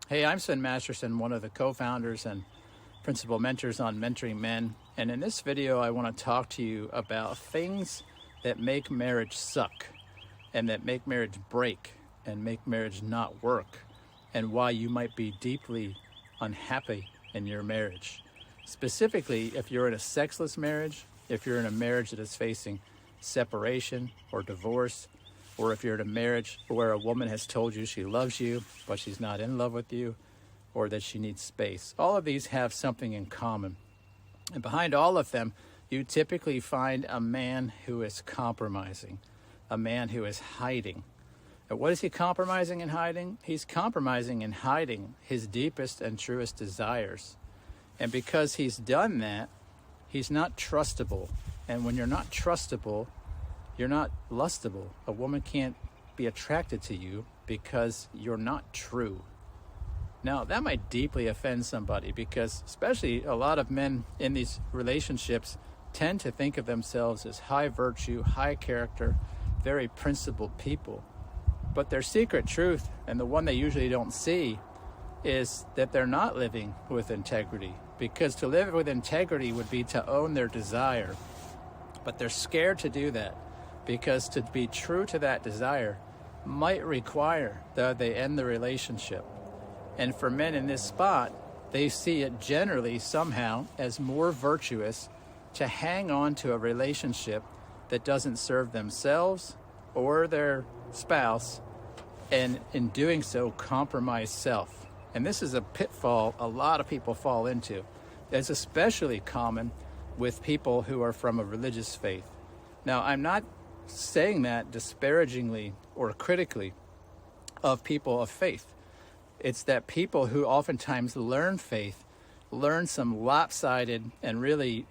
Hey, I'm Sven Masterson, one of the co-founders and principal mentors on Mentoring Men. And in this video, I want to talk to you about things that make marriage suck and that make marriage break and make marriage not work, and why you might be deeply unhappy in your marriage. Specifically, if you're in a sexless marriage, if you're in a marriage that is facing separation or divorce, or if you're in a marriage where a woman has told you she loves you, but she's not in love with you, or that she needs space. All of these have something in common. And behind all of them, you typically find a man who is compromising, a man who is hiding. And what is he compromising and hiding? He's compromising and hiding his deepest and truest desires. And because he's done that, he's not trustable. And when you're not trustable, you're not lustable. A woman can't be attracted to you because you're not true. Now, that might deeply offend somebody because especially a lot of men in these relationships tend to think of themselves as high virtue, high character, very principled people. But their secret truth, and the one they usually don't see, is that they're not living with integrity. Because to live with integrity would be to own their desire. But they're scared to do that. Because to be true to that desire might require that they end the relationship. And for men in this spot, they see it generally somehow as more virtuous to hang on to a relationship that doesn't serve themselves or their spouse, and in doing so compromise self. And this is a pitfall a lot of people fall into. It's especially common with people who are from a religious faith. Now, I'm not saying that disparagingly or critically of people of faith. It's that people who oftentimes learn faith learn some lopsided and really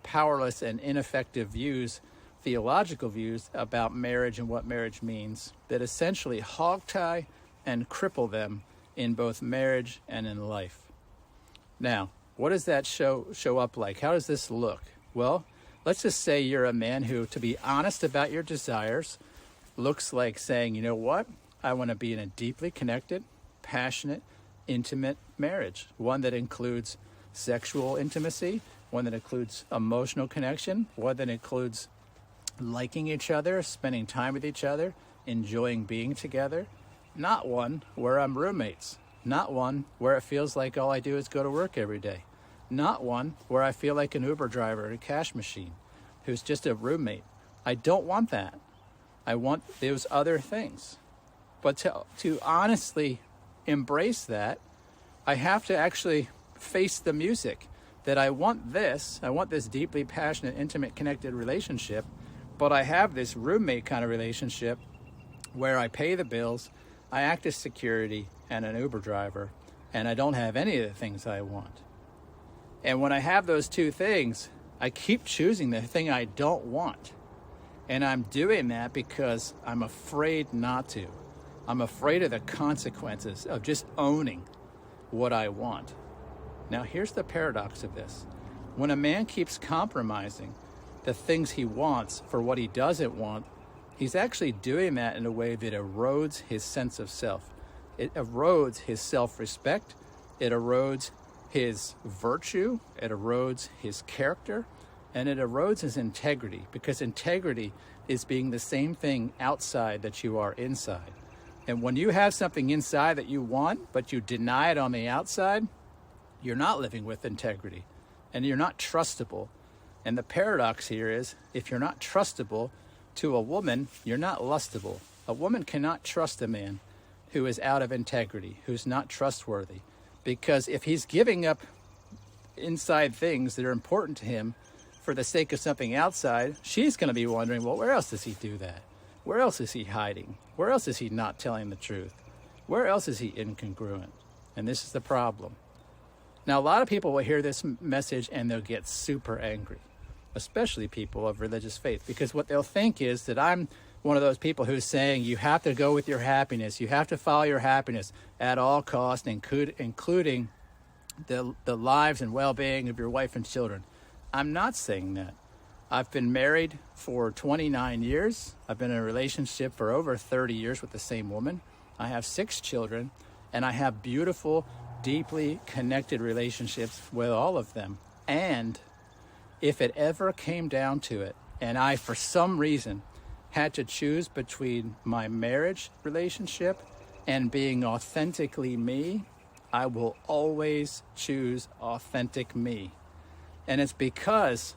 powerless and ineffective views, theological views about marriage and what marriage means, that essentially hogtie and cripple them in both marriage and in life. Now, what does that show up like? How does this look? Well, let's just say you're a man who, to be honest about your desires, looks like saying, you know what? I want to be in a deeply connected, passionate, intimate marriage. One that includes sexual intimacy, one that includes emotional connection, one that includes liking each other, spending time with each other, enjoying being together. Not one where I'm roommates. Not one where it feels like all I do is go to work every day. Not one where I feel like an Uber driver at a cash machine who's just a roommate. I don't want that. I want those other things. But to honestly embrace that, I have to actually face the music that I want this deeply passionate, intimate, connected relationship, but I have this roommate kind of relationship where I pay the bills, I act as security and an Uber driver, and I don't have any of the things I want. And when I have those two things, I keep choosing the thing I don't want. And I'm doing that because I'm afraid not to. I'm afraid of the consequences of just owning what I want. Now, here's the paradox of this. When a man keeps compromising the things he wants for what he doesn't want, he's actually doing that in a way that erodes his sense of self. It erodes his self-respect. It erodes his virtue. It erodes his character. And it erodes his integrity, because integrity is being the same thing outside that you are inside. And when you have something inside that you want, but you deny it on the outside, you're not living with integrity and you're not trustable. And the paradox here is, if you're not trustable to a woman, you're not lustable. A woman cannot trust a man who is out of integrity, who's not trustworthy. Because if he's giving up inside things that are important to him for the sake of something outside, she's going to be wondering, well, where else does he do that? Where else is he hiding? Where else is he not telling the truth? Where else is he incongruent? And this is the problem. Now, a lot of people will hear this message and they'll get super angry, especially people of religious faith, because what they'll think is that I'm one of those people who's saying you have to go with your happiness. You have to follow your happiness at all costs, including the lives and well-being of your wife and children. I'm not saying that. I've been married for 29 years. I've been in a relationship for over 30 years with the same woman. I have 6 children, And I have beautiful, deeply connected relationships with all of them. And if it ever came down to it, and I, for some reason, had to choose between my marriage relationship and being authentically me, I will always choose authentic me. And it's because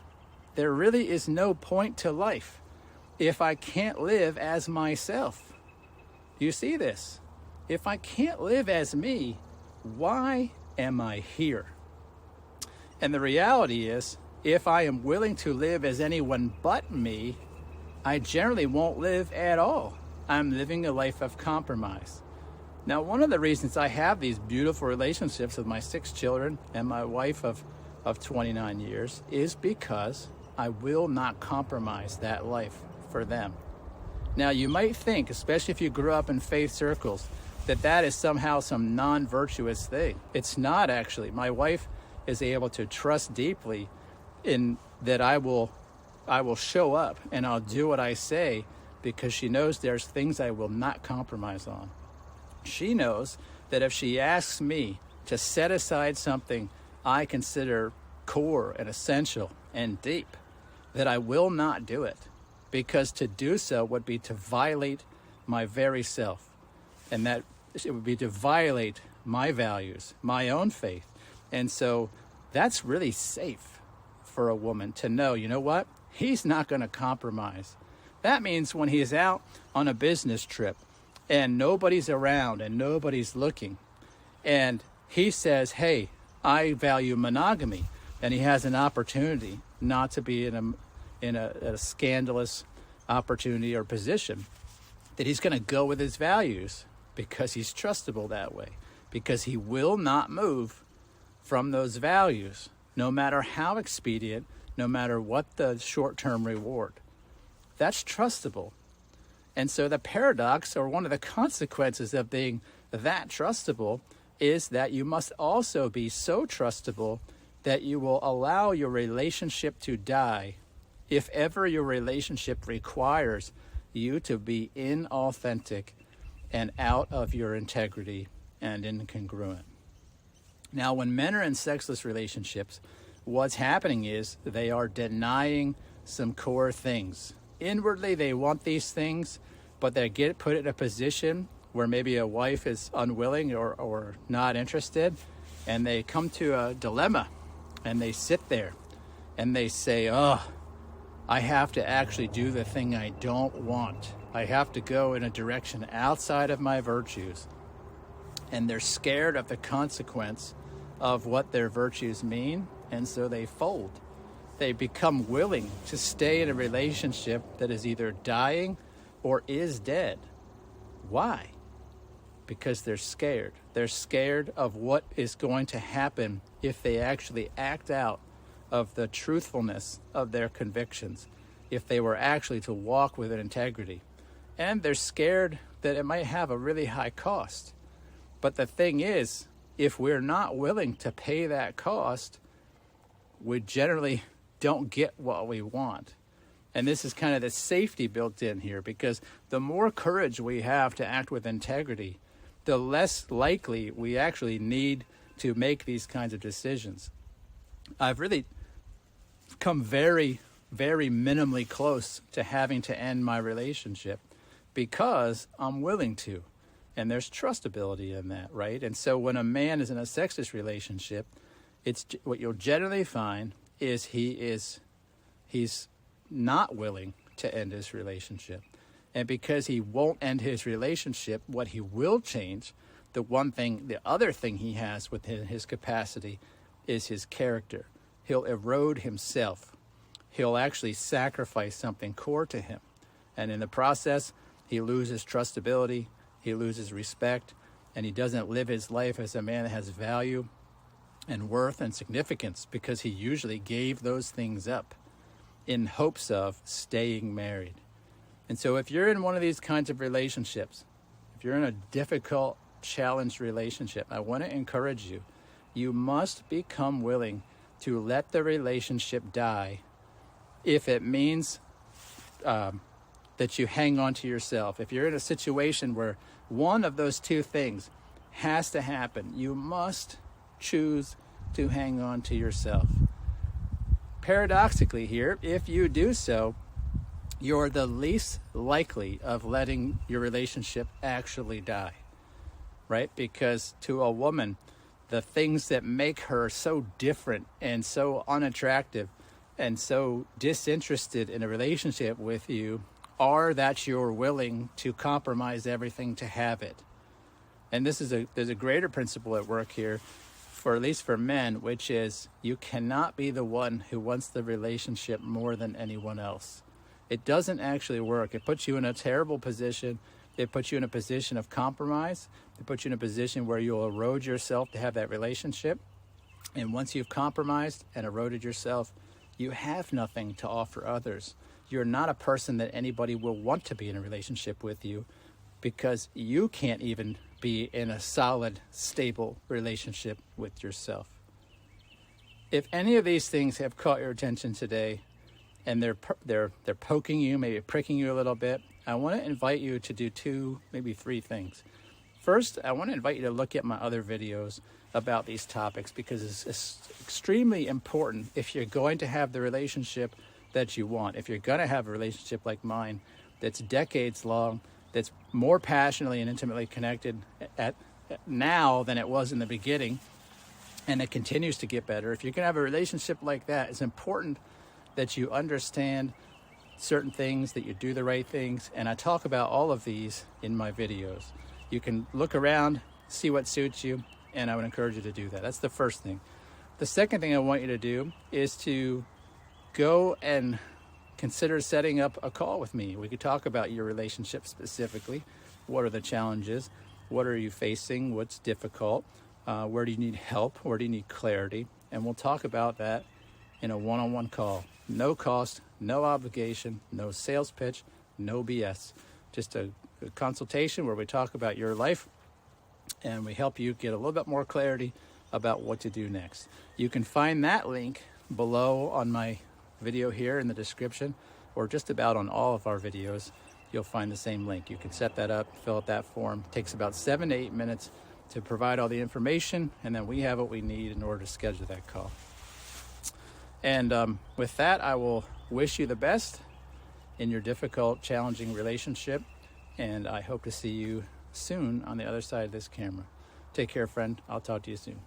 there really is no point to life if I can't live as myself. You see this? If I can't live as me, why am I here? And the reality is, if I am willing to live as anyone but me, I generally won't live at all. I'm living a life of compromise. Now, one of the reasons I have these beautiful relationships with my 6 children and my wife of 29 years is because I will not compromise that life for them. Now, you might think, especially if you grew up in faith circles, that is somehow some non-virtuous thing. It's not actually. My wife is able to trust deeply in that I will show up and I'll do what I say because she knows there's things I will not compromise on. She knows that if she asks me to set aside something I consider core and essential and deep, that I will not do it, because to do so would be to violate my very self, and that it would be to violate my values, my own faith. And so that's really safe for a woman to know, you know what? He's not going to compromise. That means when he's out on a business trip and nobody's around and nobody's looking, and he says, hey, I value monogamy, and he has an opportunity not to be in a scandalous opportunity or position, that he's going to go with his values because he's trustable that way, because he will not move from those values, no matter how expedient, no matter what the short-term reward. That's trustable. And so the paradox, or one of the consequences of being that trustable, is that you must also be so trustable that you will allow your relationship to die if ever your relationship requires you to be inauthentic and out of your integrity and incongruent. Now, when men are in sexless relationships, what's happening is they are denying some core things. Inwardly, they want these things, but they get put in a position where maybe a wife is unwilling or not interested, and they come to a dilemma, and they sit there, and they say, oh, I have to actually do the thing I don't want. I have to go in a direction outside of my virtues. And they're scared of the consequence of what their virtues mean, and so they fold. They become willing to stay in a relationship that is either dying or is dead. Why? Because they're scared. They're scared of what is going to happen if they actually act out of the truthfulness of their convictions, if they were actually to walk with integrity. And they're scared that it might have a really high cost. But the thing is, if we're not willing to pay that cost, we generally don't get what we want. And this is kind of the safety built in here, because the more courage we have to act with integrity, the less likely we actually need to make these kinds of decisions. I've really come very, very minimally close to having to end my relationship because I'm willing to. And there's trustability in that, right? And so when a man is in a sexist relationship, it's what you'll generally find is he's not willing to end his relationship. And because he won't end his relationship, what he will change, the other thing he has within his capacity is his character. He'll erode himself. He'll actually sacrifice something core to him. And in the process, he loses trustability, he loses respect, and he doesn't live his life as a man that has value and worth and significance, because he usually gave those things up in hopes of staying married. And so if you're in one of these kinds of relationships, if you're in a difficult, challenged relationship, I want to encourage you, you must become willing to let the relationship die if it means that you hang on to yourself. If you're in a situation where one of those two things has to happen. You must choose to hang on to yourself. Paradoxically here, if you do so, you're the least likely of letting your relationship actually die, right? Because to a woman, the things that make her so different and so unattractive and so disinterested in a relationship with you are that you're willing to compromise everything to have it. And there's a greater principle at work here, for at least for men, which is you cannot be the one who wants the relationship more than anyone else. It doesn't actually work. It puts you in a terrible position. It puts you in a position of compromise. It puts you in a position where you'll erode yourself to have that relationship. And once you've compromised and eroded yourself, you have nothing to offer others. You're not a person that anybody will want to be in a relationship with you, because you can't even be in a solid, stable relationship with yourself. If any of these things have caught your attention today, and they're poking you, maybe pricking you a little bit, I want to invite you to do 2, maybe 3 things. First, I want to invite you to look at my other videos about these topics, because it's extremely important if you're going to have the relationship that you want. If you're going to have a relationship like mine that's decades long, that's more passionately and intimately connected at now than it was in the beginning, and it continues to get better. If you're going to have a relationship like that, it's important that you understand certain things, that you do the right things, and I talk about all of these in my videos. You can look around, see what suits you, and I would encourage you to do that. That's the first thing. The second thing I want you to do is to go and consider setting up a call with me. We could talk about your relationship specifically. What are the challenges? What are you facing? What's difficult? Where do you need help? Where do you need clarity? And we'll talk about that in a one-on-one call. No cost, no obligation, no sales pitch, no BS. Just a consultation where we talk about your life and we help you get a little bit more clarity about what to do next. You can find that link below on my video here in the description, or just about on all of our videos. You'll find the same link. You can set that up, fill out that form. It takes about 7 to 8 minutes to provide all the information, and then we have what we need in order to schedule that call. And with that, I will wish you the best in your difficult, challenging relationship, and I hope to see you soon on the other side of this camera. Take care, friend. I'll talk to you soon.